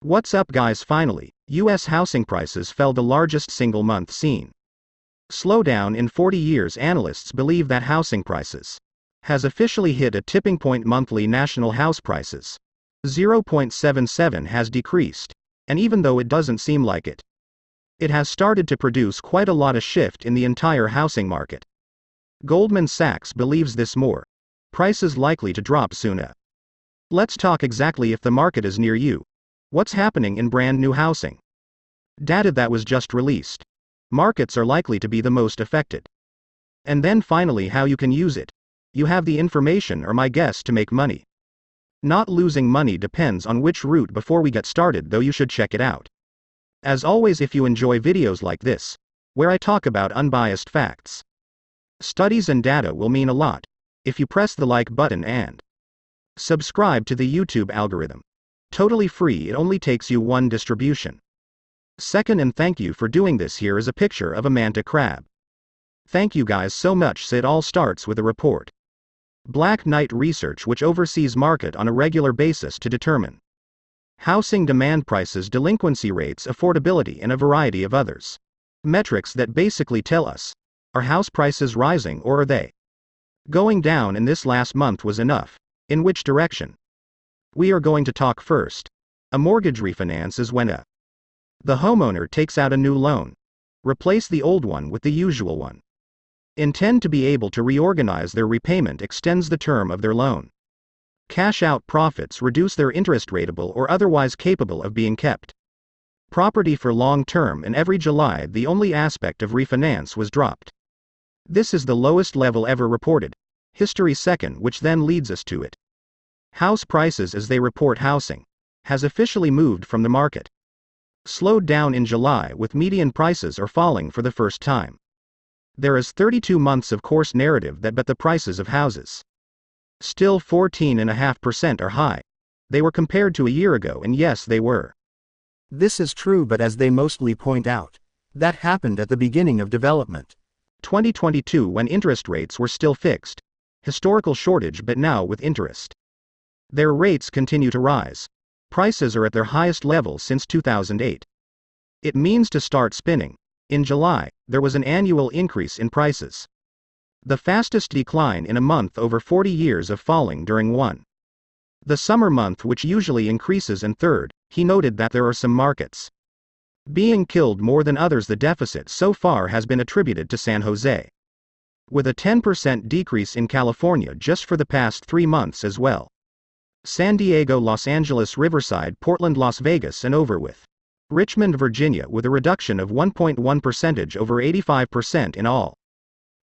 What's up guys? Finally, US housing prices fell the largest single month seen. Slowdown in 40 years. Analysts believe that housing prices has officially hit a tipping point. Monthly national house prices 0.77 has decreased, and even though it doesn't seem like it, it has started to produce quite a lot of shift in the entire housing market. Goldman Sachs believes this more prices likely to drop sooner. Let's talk exactly if the market is near you. What's happening in brand new housing data that was just released? Markets are likely to be the most affected. And then finally, how you can use it. You have the information or my guess to make money. Not losing money depends on which route. Before we get started though, you should check it out. As always, if you enjoy videos like this, where I talk about unbiased facts, studies and data, will mean a lot if you press the like button and subscribe to the YouTube algorithm. Totally free, it only takes you one distribution. Second, and thank you for doing this. Here is a picture of a manta crab. Thank you guys so much. So it all starts with a report. Black Knight Research, which oversees market on a regular basis to determine housing demand, prices, delinquency rates, affordability, and a variety of others. Metrics that basically tell us, are house prices rising or are they going down? And this last month was enough. In which direction? We are going to talk first. A mortgage refinance is when the homeowner takes out a new loan, replace the old one with the usual one, intend to be able to reorganize their repayment, extends the term of their loan, cash out profits, reduce their interest rateable or otherwise capable of being kept property for long term. And every July the only aspect of refinance was dropped. This is the lowest level ever reported. History second, which then leads us to it. House prices, as they report, housing has officially moved from the market. Slowed down in July, with median prices are falling for the first time. There is 32 months of course narrative that, but the prices of houses still 14.5% are high. They were compared to a year ago, and yes, they were. This is true, but as they mostly point out, that happened at the beginning of development. 2022, when interest rates were still fixed. Historical shortage, but now with interest, their rates continue to rise. Prices are at their highest level since 2008. It means to start spinning. In July, there was an annual increase in prices. The fastest decline in a month over 40 years of falling during the summer month, which usually increases. And third, he noted that there are some markets being killed more than others. The deficit so far has been attributed to San Jose, with a 10% decrease in California just for the past 3 months as well. San Diego, Los Angeles, Riverside, Portland, Las Vegas, and over with Richmond, Virginia, with a reduction of 1.1% over 85% in all.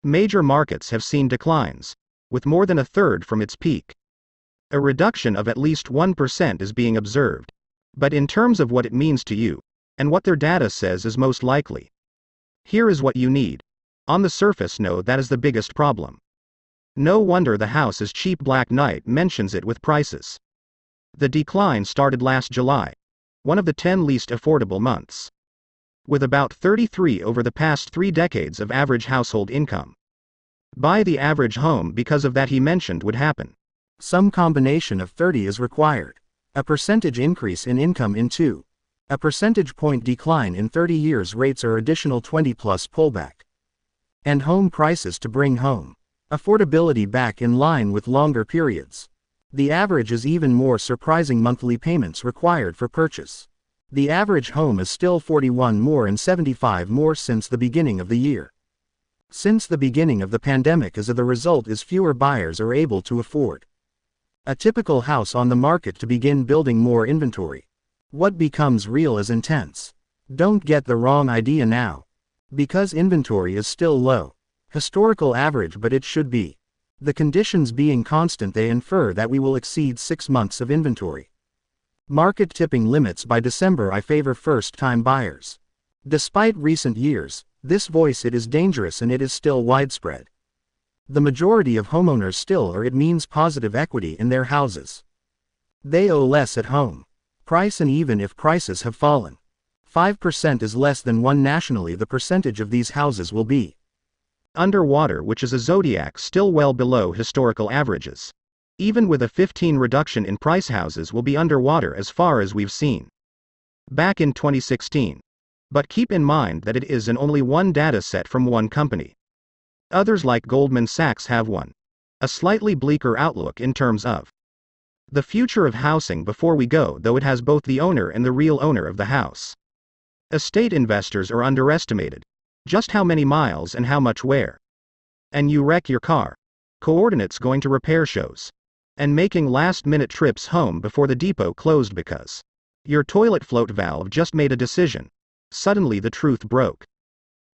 Major markets have seen declines, with more than a third from its peak. A reduction of at least 1% is being observed. But in terms of what it means to you, and what their data says is most likely, here is what you need. On the surface, no, that is the biggest problem. No wonder the house is cheap. Black Knight mentions it with prices. The decline started last July, one of the 10 least affordable months, with about 33 over the past 3 decades of average household income. Buy the average home. Because of that, he mentioned would happen. Some combination of 30 is required. A percentage increase in income in 2. A percentage point decline in 30 years rates or additional 20 plus pullback. And home prices to bring home affordability back in line with longer periods. The average is even more surprising. Monthly payments required for purchase. The average home is still 41 more and 75 more since the beginning of the year. Since the beginning of the pandemic, as the result is fewer buyers are able to afford a typical house on the market to begin building more inventory. What becomes real is intense. Don't get the wrong idea now. Because inventory is still low. Historical average, but it should be. The conditions being constant, they infer that we will exceed 6 months of inventory. Market tipping limits by December. I favor first-time buyers. Despite recent years, this voice, it is dangerous and it is still widespread. The majority of homeowners still are. It means positive equity in their houses. They owe less at home price, and even if prices have fallen 5% is less than 1 nationally, the percentage of these houses will be underwater, which is a zodiac still well below historical averages. Even with a 15% reduction in price, houses will be underwater as far as we've seen. back in 2016. But keep in mind that it is in only one data set from one company. Others like Goldman Sachs have a slightly bleaker outlook in terms of the future of housing before we go, though it has both the owner and the real owner of the house. Estate investors are underestimated. Just how many miles and how much wear. And you wreck your car. Coordinates going to repair shows. And making last-minute trips home before the depot closed because your toilet float valve just made a decision. Suddenly the truth broke.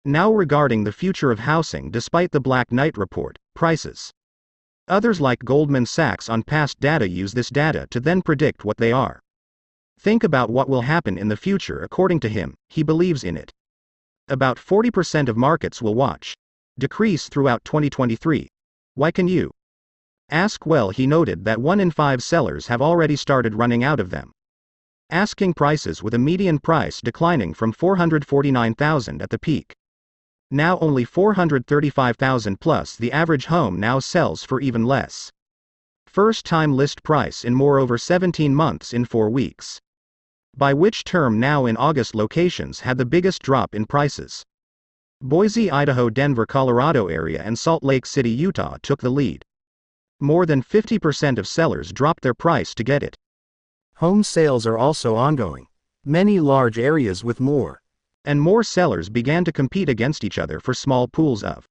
Now regarding the future of housing despite the Black Knight report, prices. Others like Goldman Sachs on past data use this data to then predict what they are. Think about what will happen in the future according to him, he believes in it. About 40% of markets will decrease throughout 2023. Why can you ask? Well, he noted that 1 in 5 sellers have already started running out of them. Asking prices with a median price declining from $449,000 at the peak. Now only $435,000 plus the average home now sells for even less. First time list price in over 17 months in 4 weeks. By which term now in August locations had the biggest drop in prices. Boise, Idaho, Denver, Colorado area and Salt Lake City, Utah took the lead. More than 50% of sellers dropped their price to get it. Home sales are also ongoing. Many large areas with more and more sellers began to compete against each other for small pools of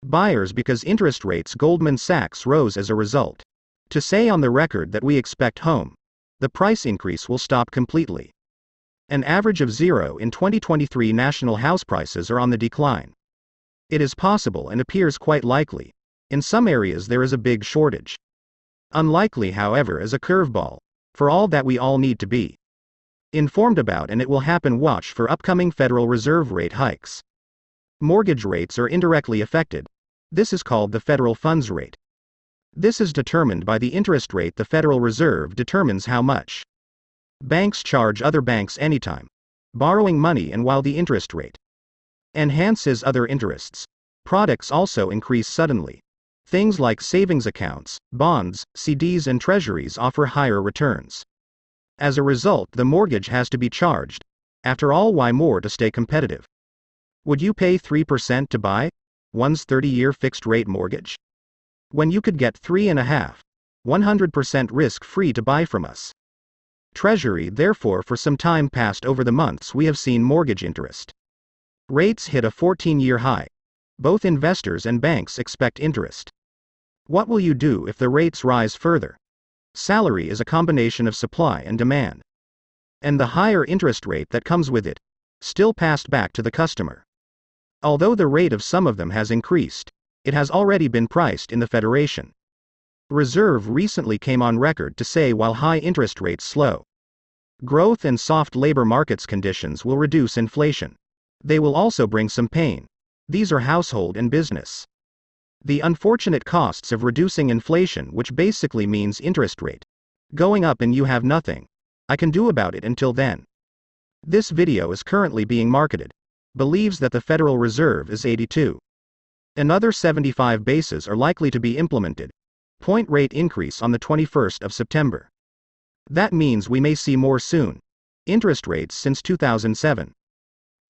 buyers because interest rates. Goldman Sachs rose as a result. To say on the record that we expect the price increase will stop completely. An average of 0 in 2023 national house prices are on the decline. It is possible and appears quite likely. In some areas there is a big shortage. Unlikely, however, as a curveball. For all that we all need to be informed about, and it will happen. Watch for upcoming Federal Reserve rate hikes. Mortgage rates are indirectly affected. This is called the federal funds rate. This is determined by the interest rate the Federal Reserve determines how much banks charge other banks anytime borrowing money, and while the interest rate enhances other interests, products also increase suddenly. Things like savings accounts, bonds, CDs and treasuries offer higher returns. As a result, the mortgage has to be charged. After all, why more to stay competitive? Would you pay 3% to buy one's 30-year fixed-rate mortgage when you could get 3.5%, 100% risk-free to buy from us? Treasury. Therefore, for some time past, over the months, we have seen mortgage interest rates hit a 14-year high. Both investors and banks expect interest. What will you do if the rates rise further? Salary is a combination of supply and demand. And the higher interest rate that comes with it still passed back to the customer. Although the rate of some of them has increased, it has already been priced in the Federation Reserve recently came on record to say while high interest rates slow growth and soft labor markets conditions will reduce inflation, they will also bring some pain. These are household and business. The unfortunate costs of reducing inflation, which basically means interest rate going up and you have nothing I can do about it until then. This video is currently being marketed. Believes that the Federal Reserve is 82. Another 75 bases are likely to be implemented. Point rate increase on the 21st of September. That means we may see more soon. Interest rates since 2007.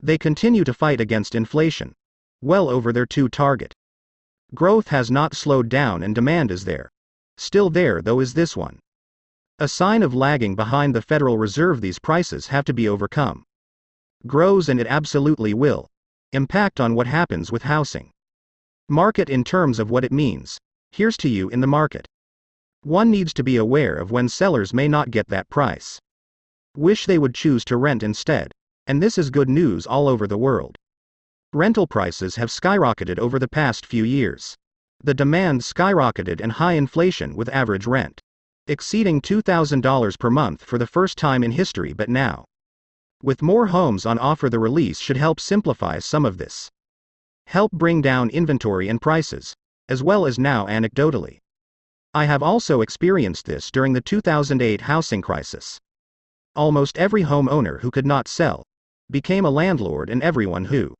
They continue to fight against inflation. Well over their 2 target. Growth has not slowed down and demand is there. Still there, though, is this one a sign of lagging behind the Federal Reserve. These prices have to be overcome. Grows, and it absolutely will impact on what happens with housing market in terms of what it means. Here's to you in the market. One needs to be aware of when sellers may not get that price. Wish they would choose to rent instead. And this is good news all over the world. Rental prices have skyrocketed over the past few years. The demand skyrocketed and high inflation with average rent exceeding $2,000 per month for the first time in history. But now, with more homes on offer, the release should help simplify some of this. Help bring down inventory and prices, as well as now anecdotally. I have also experienced this during the 2008 housing crisis. Almost every homeowner who could not sell became a landlord, and everyone who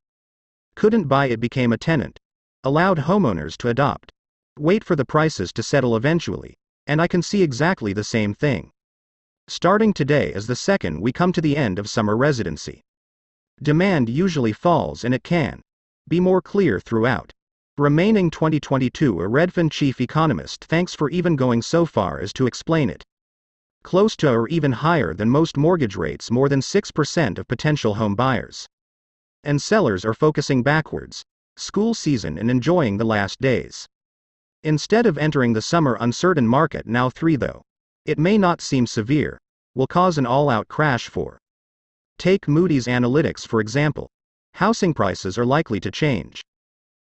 couldn't buy it became a tenant. Allowed homeowners to adopt. Wait for the prices to settle eventually. And I can see exactly the same thing. Starting today is the second we come to the end of summer residency. Demand usually falls and it can be more clear throughout remaining 2022. A Redfin chief economist thanks for even going so far as to explain it. Close to or even higher than most mortgage rates, more than 6% of potential home buyers and sellers are focusing backwards, school season and enjoying the last days, instead of entering the summer uncertain market. Now 3, though it may not seem severe, will cause an all-out crash for. Take Moody's Analytics for example. Housing prices are likely to change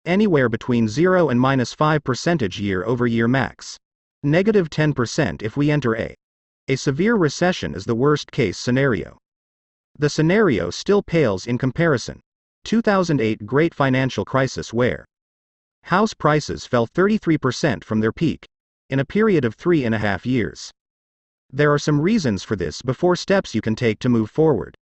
anywhere between 0 and -5% year-over-year, max -10% if we enter a severe recession is the worst-case scenario. The scenario still pales in comparison. 2008 Great Financial Crisis, where house prices fell 33% from their peak in a period of 3.5 years. There are some reasons for this before steps you can take to move forward.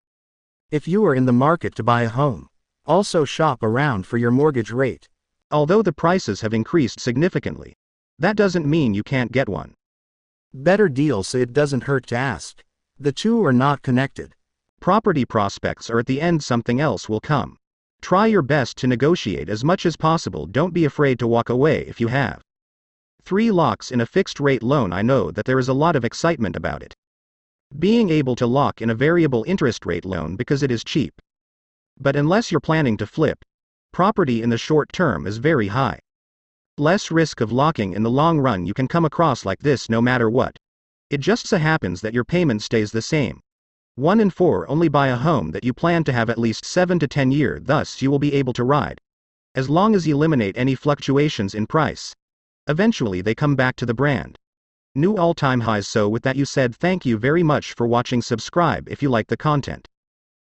If you are in the market to buy a home, also shop around for your mortgage rate. Although the prices have increased significantly, that doesn't mean you can't get one. Better deal, so it doesn't hurt to ask. The two are not connected. Property prospects are at the end, something else will come. Try your best to negotiate as much as possible. Don't be afraid to walk away if you have 3 locks in a fixed rate loan. I know that there is a lot of excitement about it. Being able to lock in a variable interest rate loan because it is cheap. But unless you're planning to flip property in the short term is very high. Less risk of locking in the long run. You can come across like this no matter what. It just so happens that your payment stays the same. 1 in 4 only buy a home that you plan to have at least 7 to 10 years, thus you will be able to ride as long as you eliminate any fluctuations in price. Eventually they come back to the brand new all-time highs. So with that you said, thank you very much for watching. Subscribe if you like the content.